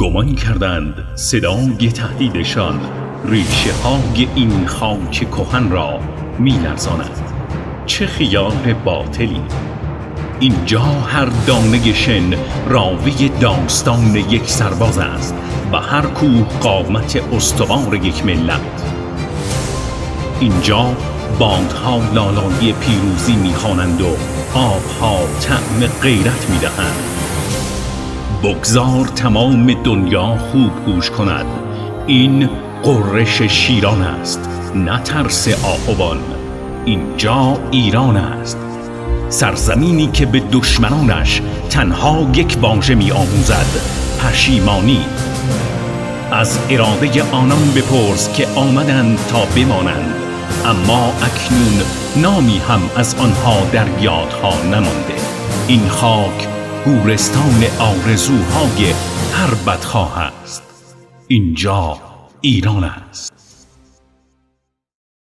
گمان کردند صدای تهدیدشان ریشه های این خاک کهن را می لرزاند. چه خیال باطلی! اینجا هر دانه شن راوی داستان یک سرباز است و هر کوه قامت استوار یک ملت. اینجا بادها لالایی پیروزی می‌خوانند و آبها طعم غیرت می‌دهند. بگذار تمام دنیا خوب گوش کند، این غرش شیران است، نه ترس آهوان. اینجا ایران است، سرزمینی که به دشمنانش تنها یک واژه می‌آموزد: پشیمانی. از اراده آنان بپرس که آمدند تا بمانند، اما اکنون نامی هم از آنها در یادها نمانده. این خاک گورستان آرزوهای هر بدخواه است. اینجا ایران است.